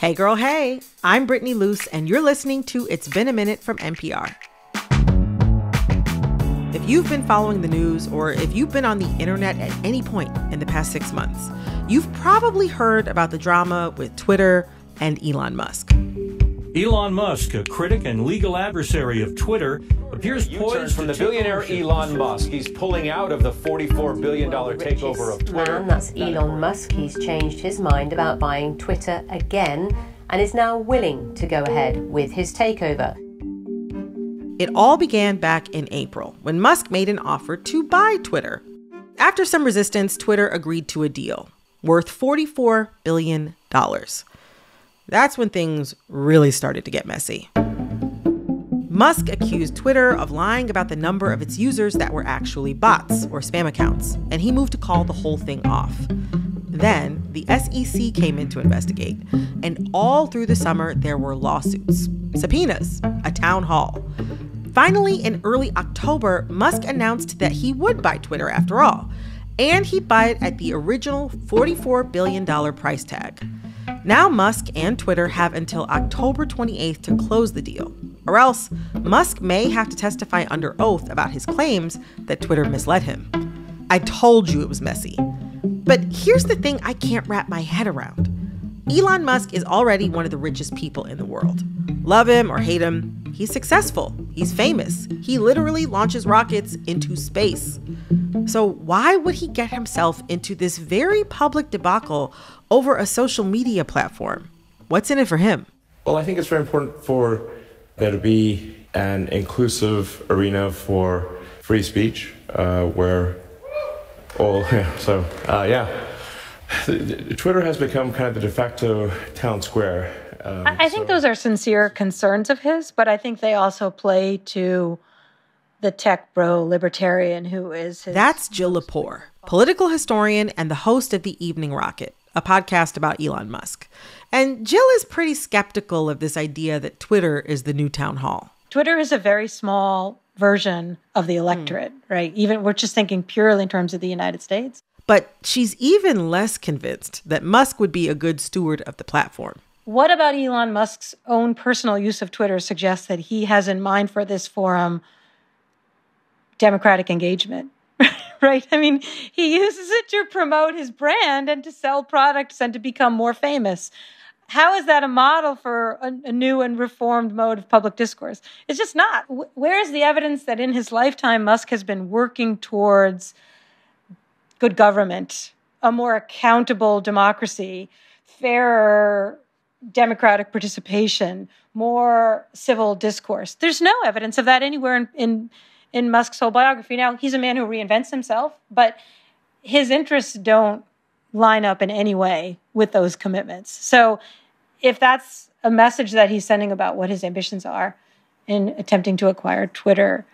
Hey girl, hey, I'm Brittany Luse, and you're listening to It's Been a Minute from NPR. If you've been following the news, or if you've been on the internet at any point in the past 6 months, you've probably heard about the drama with Twitter and Elon Musk. Elon Musk, a critic and legal adversary of Twitter, appears poised from the billionaire Elon Musk. He's pulling out of the $44 billion takeover of Twitter. Man, that's Elon Musk. He's changed his mind about buying Twitter again and is now willing to go ahead with his takeover. It all began back in April when Musk made an offer to buy Twitter. After some resistance, Twitter agreed to a deal worth $44 billion. That's when things really started to get messy. Musk accused Twitter of lying about the number of its users that were actually bots or spam accounts, and he moved to call the whole thing off. Then, the SEC came in to investigate, and all through the summer, there were lawsuits, subpoenas, a town hall. Finally, in early October, Musk announced that he would buy Twitter after all, and he'd buy it at the original $44 billion price tag. Now Musk and Twitter have until October 28th to close the deal, or else Musk may have to testify under oath about his claims that Twitter misled him. I told you it was messy. But here's the thing I can't wrap my head around. Elon Musk is already one of the richest people in the world. Love him or hate him, he's successful, he's famous. He literally launches rockets into space. So why would he get himself into this very public debacle over a social media platform? What's in it for him? Well, I think it's very important for there to be an inclusive arena for free speech where all, Twitter has become kind of the de facto town square. I think those are sincere concerns of his, but I think they also play to the tech bro libertarian who is his... That's Jill Lepore, political historian and the host of The Evening Rocket, a podcast about Elon Musk. And Jill is pretty skeptical of this idea that Twitter is the new town hall. Twitter is a very small version of the electorate, right? Even we're just thinking purely in terms of the United States. But she's even less convinced that Musk would be a good steward of the platform. What about Elon Musk's own personal use of Twitter suggests that he has in mind for this forum democratic engagement, right? I mean, he uses it to promote his brand and to sell products and to become more famous. How is that a model for a new and reformed mode of public discourse? It's just not. Where is the evidence that in his lifetime, Musk has been working towards good government, a more accountable democracy, fairer democratic participation, more civil discourse? There's no evidence of that anywhere in Musk's whole biography. Now, he's a man who reinvents himself, but his interests don't line up in any way with those commitments. So if that's a message that he's sending about what his ambitions are in attempting to acquire Twitter,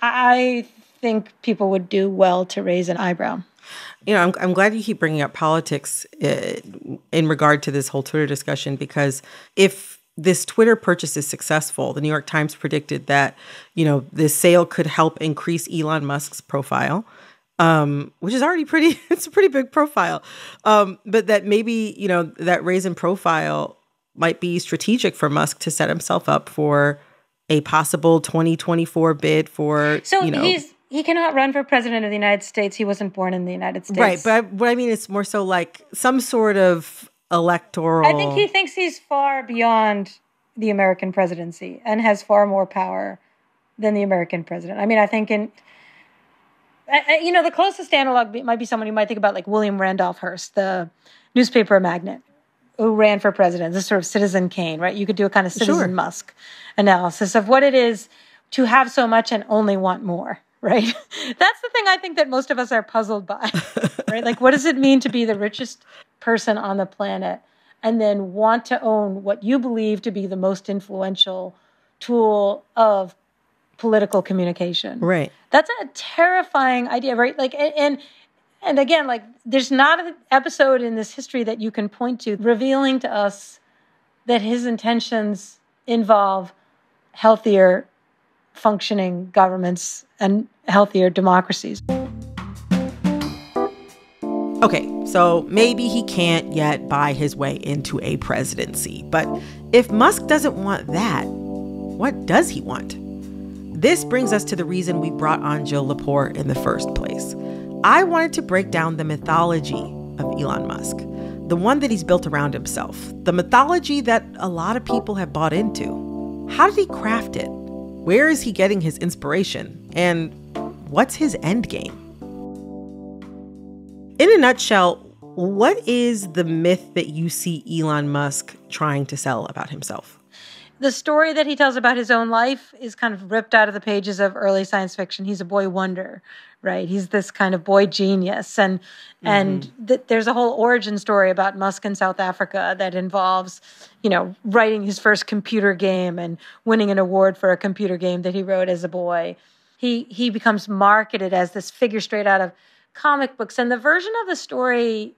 I think people would do well to raise an eyebrow. You know, I'm glad you keep bringing up politics in regard to this whole Twitter discussion, because if this Twitter purchase is successful, the New York Times predicted that, you know, this sale could help increase Elon Musk's profile, which is already it's a pretty big profile. But that maybe, you know, that raise in profile might be strategic for Musk to set himself up for a possible 2024 bid for, He cannot run for president of the United States. He wasn't born in the United States. Right, but what I mean is more so like some sort of electoral... I think he thinks he's far beyond the American presidency and has far more power than the American president. I mean, I think the closest analog might be someone you might think about, like William Randolph Hearst, the newspaper magnate who ran for president, this sort of Citizen Kane, right? You could do a kind of Citizen Musk analysis of what it is to have so much and only want more. Right? That's the thing I think that most of us are puzzled by, right? Like, what does it mean to be the richest person on the planet and then want to own what you believe to be the most influential tool of political communication? Right. That's a terrifying idea, right? Like, and again, like, there's not an episode in this history that you can point to revealing to us that his intentions involve healthier functioning governments and healthier democracies. Okay, so maybe he can't yet buy his way into a presidency. But if Musk doesn't want that, what does he want? This brings us to the reason we brought on Jill Lepore in the first place. I wanted to break down the mythology of Elon Musk, the one that he's built around himself, the mythology that a lot of people have bought into. How did he craft it? Where is he getting his inspiration? And what's his end game? In a nutshell, what is the myth that you see Elon Musk trying to sell about himself? The story that he tells about his own life is kind of ripped out of the pages of early science fiction. He's a boy wonder, right? He's this kind of boy genius. And there's a whole origin story about Musk in South Africa that involves, writing his first computer game and winning an award for a computer game that he wrote as a boy. He becomes marketed as this figure straight out of comic books. And the version of the story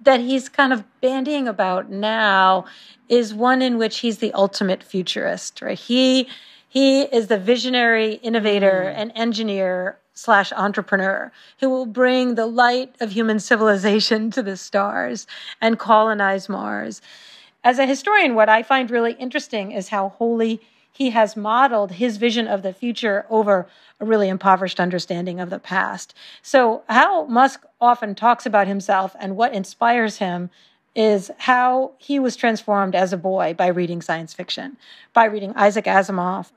that he's kind of bandying about now is one in which he's the ultimate futurist, right? He is the visionary innovator and engineer / entrepreneur who will bring the light of human civilization to the stars and colonize Mars. As a historian, what I find really interesting is how wholly he has modeled his vision of the future over a really impoverished understanding of the past. So how Musk often talks about himself and what inspires him is how he was transformed as a boy by reading science fiction, by reading Isaac Asimov,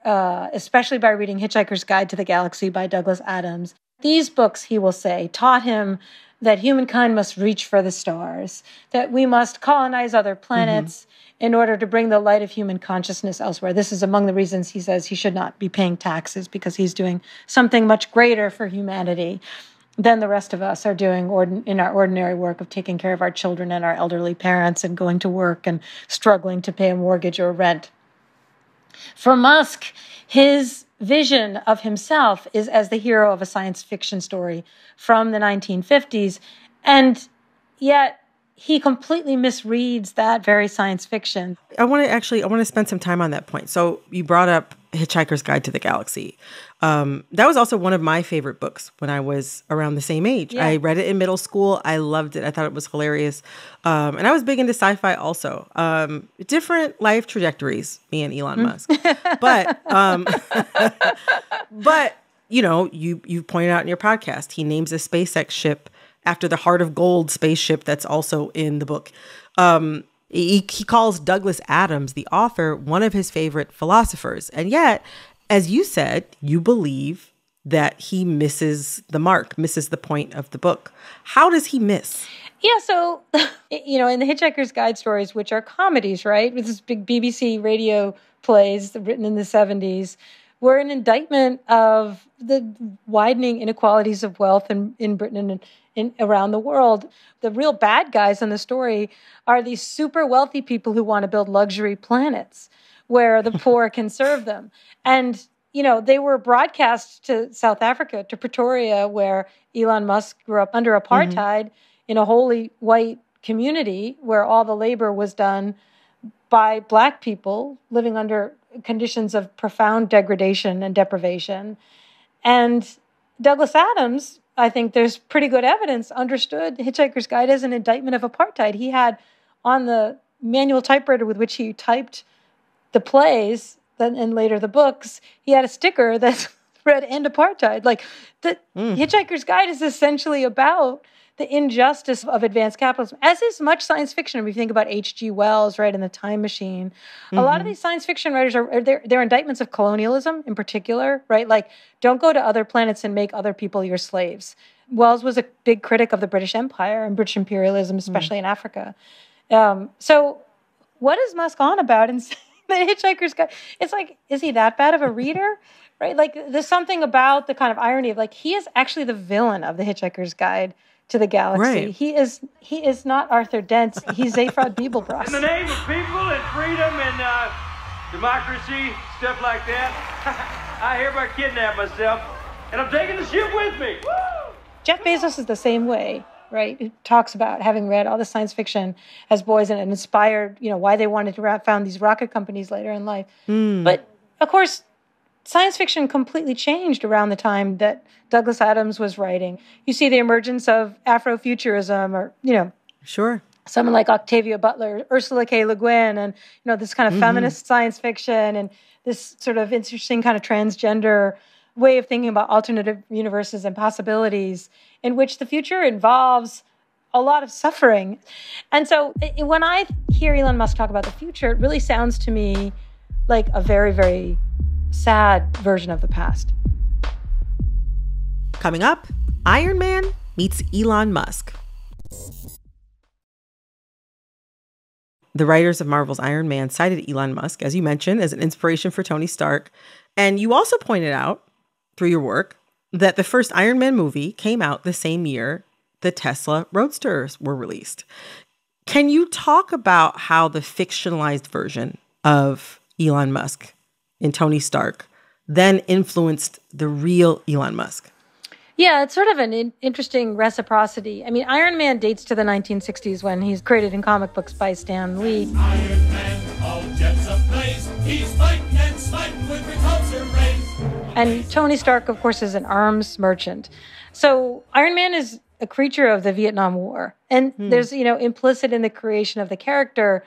especially by reading Hitchhiker's Guide to the Galaxy by Douglas Adams. These books, he will say, taught him that humankind must reach for the stars, that we must colonize other planets in order to bring the light of human consciousness elsewhere. This is among the reasons he says he should not be paying taxes, because he's doing something much greater for humanity than the rest of us are doing in our ordinary work of taking care of our children and our elderly parents and going to work and struggling to pay a mortgage or rent. For Musk, his vision of himself is as the hero of a science fiction story from the 1950s, and yet he completely misreads that very science fiction. I want to spend some time on that point. So you brought up Hitchhiker's Guide to the Galaxy. That was also one of my favorite books when I was around the same age. Yeah. I read it in middle school. I loved it. I thought it was hilarious. And I was big into sci-fi also. Different life trajectories, me and Elon Musk. But you pointed out in your podcast, he names a SpaceX ship after the Heart of Gold spaceship that's also in the book. He calls Douglas Adams, the author, one of his favorite philosophers. And yet, as you said, you believe that he misses the mark, misses the point of the book. How does he miss? Yeah, so, in the Hitchhiker's Guide stories, which are comedies, right, with this big BBC radio plays written in the 70s, were an indictment of the widening inequalities of wealth in Britain and around the world. The real bad guys in the story are these super wealthy people who want to build luxury planets where the poor can serve them. And, they were broadcast to South Africa, to Pretoria, where Elon Musk grew up under apartheid in a wholly white community where all the labor was done by Black people living under conditions of profound degradation and deprivation. And Douglas Adams, I think there's pretty good evidence, understood Hitchhiker's Guide as an indictment of apartheid. He had on the manual typewriter with which he typed the plays and later the books, he had a sticker that read "End Apartheid." Hitchhiker's Guide is essentially about the injustice of advanced capitalism, as is much science fiction. If we think about H.G. Wells, right, and The Time Machine, a lot of these science fiction writers they're indictments of colonialism in particular, right? Like, don't go to other planets and make other people your slaves. Wells was a big critic of the British Empire and British imperialism, especially in Africa. So what is Musk on about in the Hitchhiker's Guide? It's like, is he that bad of a reader? Right? Like, there's something about the kind of irony of, like, he is actually the villain of the Hitchhiker's Guide to the Galaxy. Right. He is not Arthur Dent. He's Zaphod Beeblebrox. In the name of people and freedom and democracy, stuff like that, I hereby kidnap myself, and I'm taking the ship with me. Woo! Jeff Bezos is the same way, right? He talks about having read all the science fiction as boys and it inspired, why they wanted to found these rocket companies later in life. But of course, science fiction completely changed around the time that Douglas Adams was writing. You see the emergence of Afrofuturism, or, Sure. someone like Octavia Butler, Ursula K. Le Guin, and, this kind of feminist science fiction, and this sort of interesting kind of transgender way of thinking about alternative universes and possibilities, in which the future involves a lot of suffering. And so when I hear Elon Musk talk about the future, it really sounds to me like a very, very sad version of the past. Coming up, Iron Man meets Elon Musk. The writers of Marvel's Iron Man cited Elon Musk, as you mentioned, as an inspiration for Tony Stark. And you also pointed out, through your work, that the first Iron Man movie came out the same year the Tesla Roadsters were released. Can you talk about how the fictionalized version of Elon Musk in Tony Stark then influenced the real Elon Musk? Yeah, it's sort of an interesting reciprocity. I mean, Iron Man dates to the 1960s when he's created in comic books by Stan Lee. Iron Man, all jets ablaze. He's fighting and smiting with repulsor rays. And Tony Stark, of course, is an arms merchant. So Iron Man is a creature of the Vietnam War. And there's, implicit in the creation of the character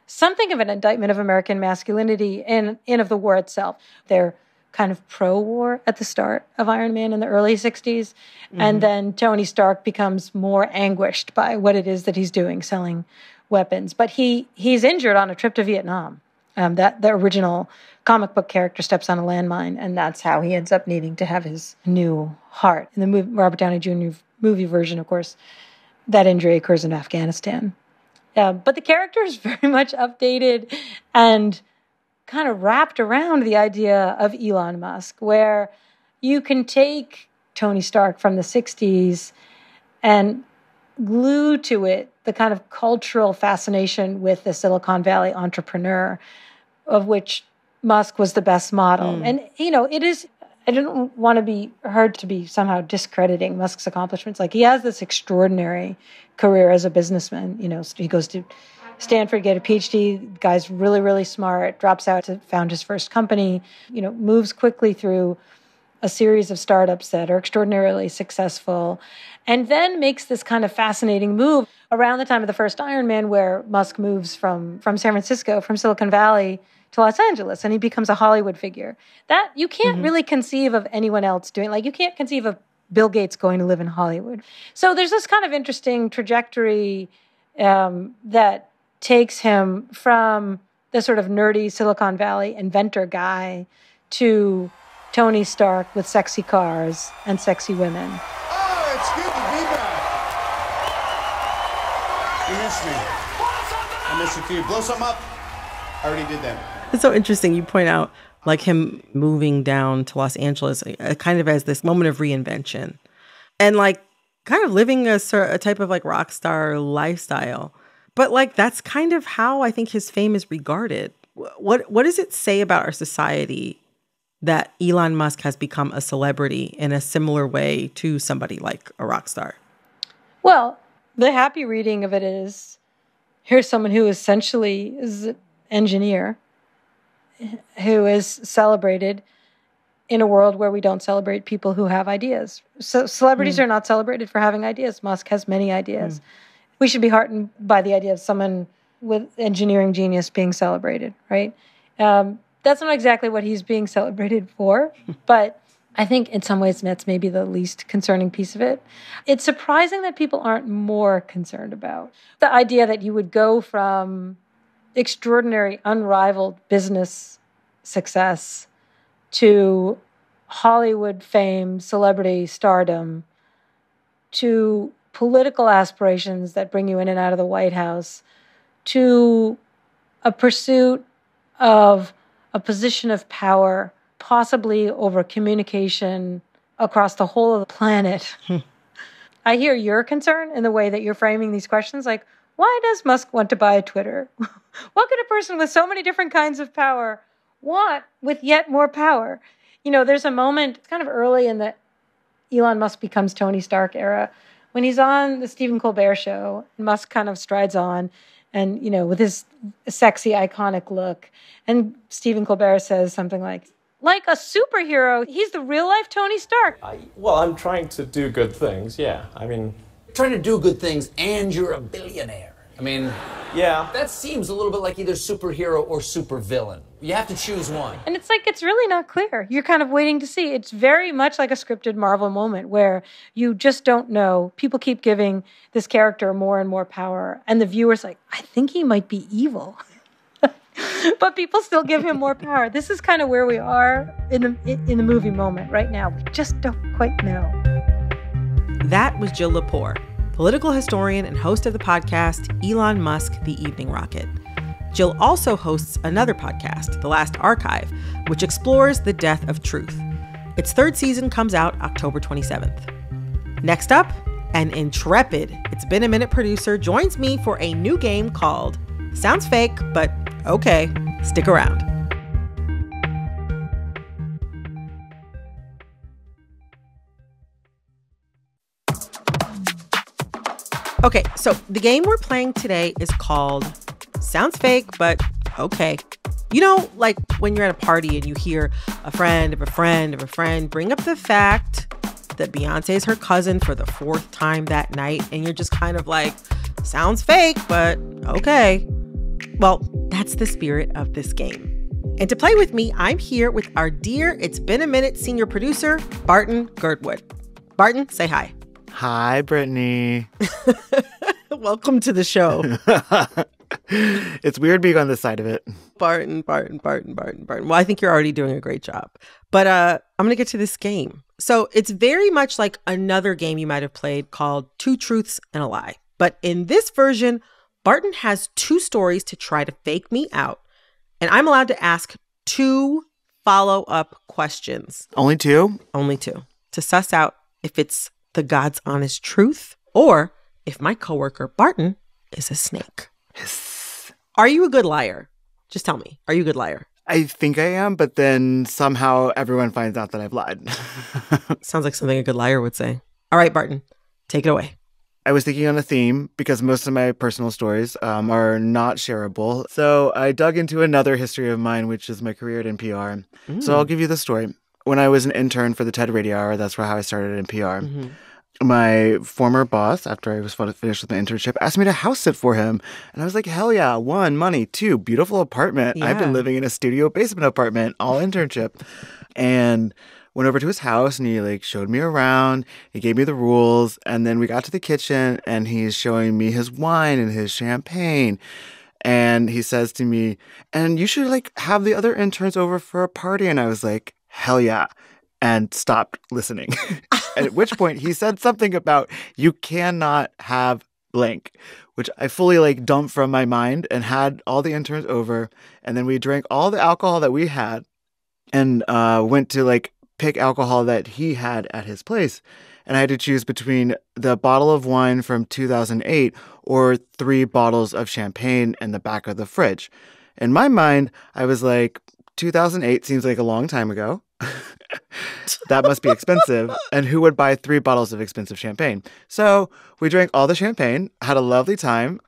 something of an indictment of American masculinity and of the war itself. They're kind of pro-war at the start of Iron Man in the early 60s. And then Tony Stark becomes more anguished by what it is that he's doing, selling weapons. But he's injured on a trip to Vietnam. That the original comic book character steps on a landmine, and that's how he ends up needing to have his new heart. In the Robert Downey Jr. movie version, of course, that injury occurs in Afghanistan. But the character is very much updated and kind of wrapped around the idea of Elon Musk, where you can take Tony Stark from the 60s and glue to it the kind of cultural fascination with the Silicon Valley entrepreneur, of which Musk was the best model. And, it is, I don't want to be heard to be somehow discrediting Musk's accomplishments. Like, he has this extraordinary career as a businessman. He goes to Stanford, get a PhD, guy's really, really smart, drops out to found his first company, moves quickly through a series of startups that are extraordinarily successful, and then makes this kind of fascinating move around the time of the first Iron Man, where Musk moves from San Francisco, from Silicon Valley to Los Angeles, and he becomes a Hollywood figure. That you can't really conceive of anyone else doing. Like, you can't conceive of Bill Gates going to live in Hollywood. So there's this kind of interesting trajectory that takes him from the sort of nerdy Silicon Valley inventor guy to Tony Stark with sexy cars and sexy women. Oh, it's good to be back. You missed me. I missed you too. Blow something up. I already did that. It's so interesting. You point out, like, him moving down to Los Angeles kind of as this moment of reinvention and, like, kind of living a type of, like, rock star lifestyle. But, like, that's kind of how I think his fame is regarded. What does it say about our society that Elon Musk has become a celebrity in a similar way to somebody like a rock star? Well, the happy reading of it is, here's someone who essentially is an engineer who is celebrated in a world where we don't celebrate people who have ideas. So celebrities are not celebrated for having ideas. Musk has many ideas. We should be heartened by the idea of someone with engineering genius being celebrated, right? That's not exactly what he's being celebrated for, but I think in some ways that's maybe the least concerning piece of it. It's surprising that people aren't more concerned about the idea that you would go from extraordinary, unrivaled business success to Hollywood fame, celebrity stardom, to political aspirations that bring you in and out of the White House, to a pursuit of a position of power, possibly over communication across the whole of the planet. I hear your concern in the way that you're framing these questions, like, why does Musk want to buy a Twitter? What could a person with so many different kinds of power want with yet more power? There's a moment kind of early in the Elon Musk becomes Tony Stark era when he's on the Stephen Colbert show. Musk kind of strides on and, with his sexy, iconic look. And Stephen Colbert says something like, like a superhero. He's the real-life Tony Stark. Well, I'm trying to do good things, yeah. I mean... Trying to do good things and you're a billionaire. I mean... Yeah. That seems a little bit like either superhero or supervillain. You have to choose one. And it's like, it's really not clear. You're kind of waiting to see. It's very much like a scripted Marvel moment where you just don't know. People keep giving this character more and more power. And the viewer's like, I think he might be evil. But people still give him more power. This is kind of where we are in the movie moment right now. We just don't quite know. That was Jill Lepore, political historian and host of the podcast Elon Musk, The Evening Rocket. Jill also hosts another podcast, The Last Archive, which explores the death of truth. Its third season comes out October 27th. Next up, an intrepid It's Been a Minute producer joins me for a new game called Sounds Fake, but okay, stick around. Okay, so the game we're playing today is called Sounds Fake, but okay. You know, like when you're at a party and you hear a friend of a friend of a friend bring up the fact that Beyonce is her cousin for the 4th time that night, and you're just kind of like, sounds fake, but okay. Well, that's the spirit of this game. And to play with me, I'm here with our dear It's Been a Minute senior producer, Barton Girdwood. Barton, say hi. Hi, Brittany. Welcome to the show. It's weird being on this side of it. Barton. Well, I think you're already doing a great job. But I'm going to get to this game. So it's very much like another game you might have played called Two Truths and a Lie. But in this version, Barton has 2 stories to try to fake me out. And I'm allowed to ask 2 follow-up questions. Only 2? Only 2. To suss out if it's the God's honest truth or if my coworker Barton is a snake. Yes. Are you a good liar? Just tell me. Are you a good liar? I think I am, but then somehow everyone finds out that I've lied. Sounds like something a good liar would say. All right, Barton, take it away. I was thinking on a theme because most of my personal stories are not shareable. So I dug into another history of mine, which is my career at NPR. So I'll give you the story. When I was an intern for the TED Radio Hour, that's how I started at NPR. Mm-hmm. My former boss, after I was finished with my internship, asked me to house sit for him. And I was like, hell yeah, 1, money, 2, beautiful apartment. Yeah. I've been living in a studio basement apartment, all internship. And went over to his house and he showed me around. He gave me the rules. And then we got to the kitchen and he's showing me his wine and his champagne. And he says to me, and you should have the other interns over for a party. And I was like, hell yeah. And stopped listening. At which point he said something about you cannot have blank, which I fully dumped from my mind and had all the interns over. And then we drank all the alcohol that we had and went to pick alcohol that he had at his place. And I had to choose between the bottle of wine from 2008 or 3 bottles of champagne in the back of the fridge. In my mind, I was like, 2008 seems like a long time ago. That must be expensive. And who would buy 3 bottles of expensive champagne? So we drank all the champagne, had a lovely time,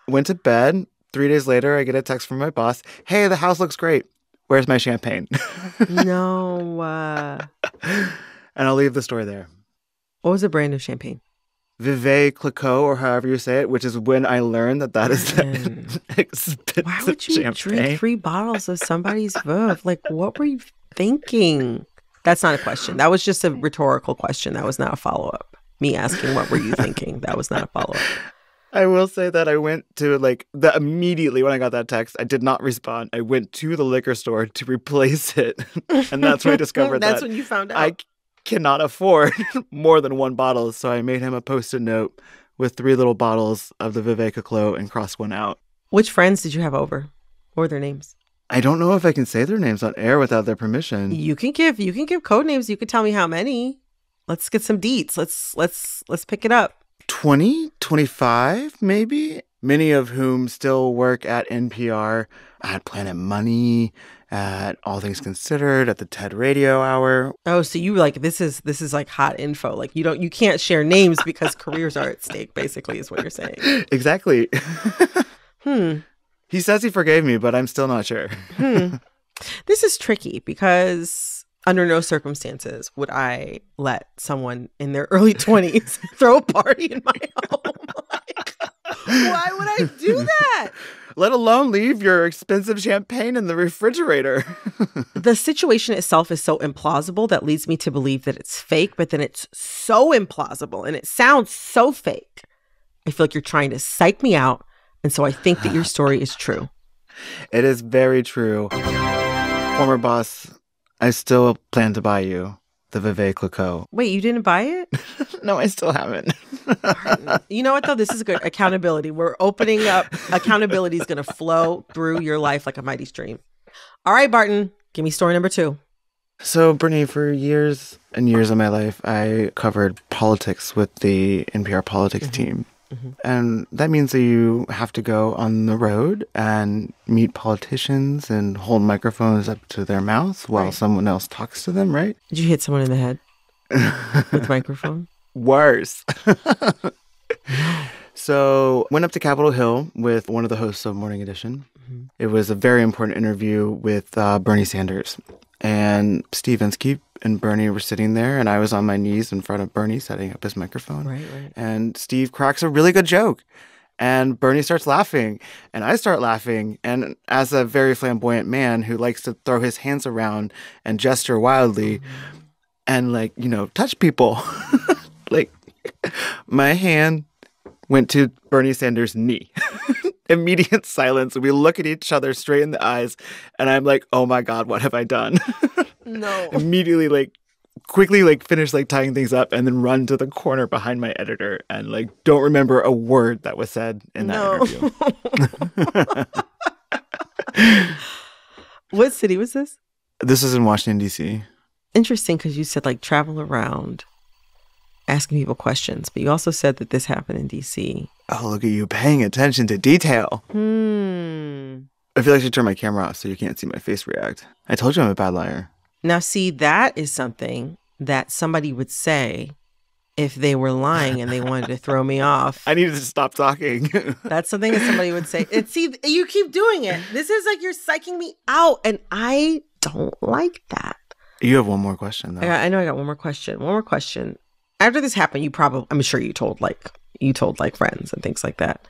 went to bed. 3 days later, I get a text from my boss. Hey, the house looks great. Where's my champagne? No. And I'll leave the story there. What was the brand of champagne? Veuve Clicquot, or however you say it, which is when I learned that is the expensive Why would you champagne. drink 3 bottles of somebody's Veuve? What were you thinking? That's not a question. That was just a rhetorical question. That was not a follow-up. Me asking, what were you thinking? That was not a follow-up. I will say that I went to immediately when I got that text, I did not respond. I went to the liquor store to replace it. And that's when I discovered that's when you found out. I cannot afford more than 1 bottle. So I made him a Post-it note with 3 little bottles of the Veuve Clicquot and crossed 1 out. Which friends did you have over? What were their names? I don't know if I can say their names on air without their permission. You can give code names. You can tell me how many. Let's get some deets. Let's pick it up. 20, 25, maybe. Many of whom still work at NPR, at Planet Money, at All Things Considered, at the TED Radio Hour. Oh, so you this is hot info. You can't share names because careers are at stake, basically, is what you're saying. Exactly. He says he forgave me, but I'm still not sure. This is tricky because under no circumstances would I let someone in their early 20s throw a party in my home. Why would I do that? Let alone leave your expensive champagne in the refrigerator. The situation itself is so implausible that leads me to believe that it's fake, but then it's so implausible and it sounds so fake. I feel like you're trying to psych me out, and so I think that your story is true. It is very true. Former boss, I still plan to buy you the Veuve Clicquot. Wait, you didn't buy it? No, I still haven't. You know what, though? This is good. Accountability. We're opening up. Accountability is going to flow through your life like a mighty stream. All right, Barton, give me story number 2. So, Brittany, for years and years of my life, I covered politics with the NPR politics team. And that means that you have to go on the road and meet politicians and hold microphones up to their mouths while someone else talks to them, right? Did you hit someone in the head with a microphone? Worse. So went up to Capitol Hill with one of the hosts of Morning Edition. It was a very important interview with Bernie Sanders. And Steve Inskeep and Bernie were sitting there, and I was on my knees in front of Bernie setting up his microphone. Right. And Steve cracks a really good joke. And Bernie starts laughing, and I start laughing. And as a very flamboyant man who likes to throw his hands around and gesture wildly and, like, you know, touch people, like, my hand went to Bernie Sanders' knee. Immediate silence. We look at each other straight in the eyes, and I'm like, oh my God, what have I done? No. Immediately, like, quickly, like, finish, like, tying things up and then run to the corner behind my editor and, like, don't remember a word that was said in that interview. What city was this? This is in Washington, D.C. Interesting, because you said, like, travel around asking people questions, but you also said that this happened in D.C. Oh, look at you paying attention to detail. I feel like I should turn my camera off so you can't see my face react. I told you I'm a bad liar. Now, see, that is something that somebody would say if they were lying and they wanted to throw me off. I needed to stop talking. That's something that somebody would say. And see, you keep doing it. This is like you're psyching me out, and I don't like that. You have one more question, though. I know I got one more question. One more question. After this happened, I'm sure you told friends and things like that.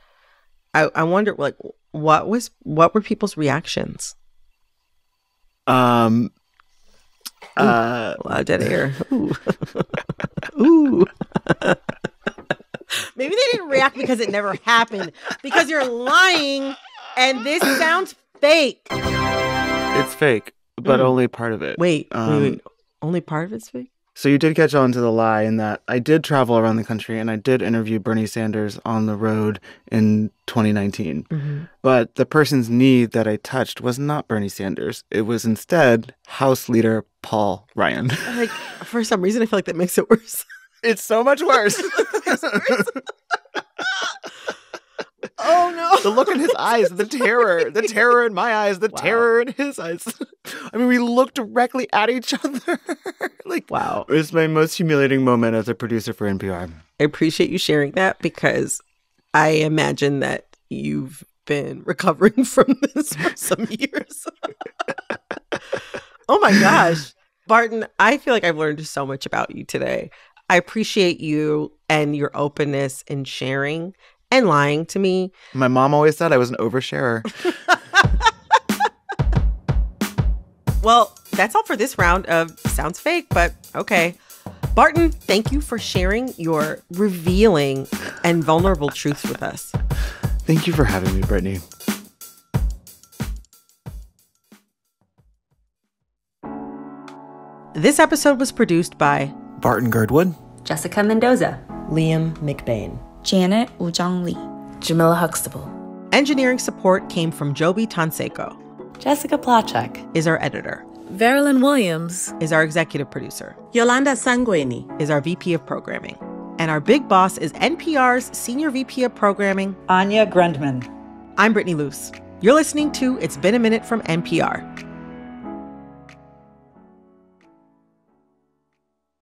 I wonder, like, what were people's reactions? A lot of dead air. Ooh. Ooh. Maybe they didn't react because it never happened. Because you're lying and this sounds fake. It's fake, but only part of it. Wait. Only part of it's fake? So you did catch on to the lie in that I did travel around the country and I did interview Bernie Sanders on the road in 2019. But the person's knee that I touched was not Bernie Sanders. It was instead House Leader Paul Ryan. Like, for some reason, I feel like that makes it worse. It's so much worse. Oh, no. The look in his eyes, the terror in my eyes, the terror in his eyes. I mean, we looked directly at each other. Like, wow. It's my most humiliating moment as a producer for NPR. I appreciate you sharing that because I imagine that you've been recovering from this for some years. Oh, my gosh. Barton, I feel like I've learned so much about you today. I appreciate you and your openness in sharing and lying to me. My mom always said I was an oversharer. Well, that's all for this round of Sounds Fake, but okay. Barton, thank you for sharing your revealing and vulnerable truths with us. Thank you for having me, Brittany. This episode was produced by Barton Girdwood, Jessica Mendoza, Liam McBain, Janet Woo-Jong Lee, Jamila Huxtable. Engineering support came from Joby Tonseko. Jessica Plachek is our editor. Verilyn Williams is our executive producer. Yolanda Sanguini is our VP of programming. And our big boss is NPR's Senior VP of Programming, Anya Grundman. I'm Brittany Luse. You're listening to It's Been a Minute from NPR.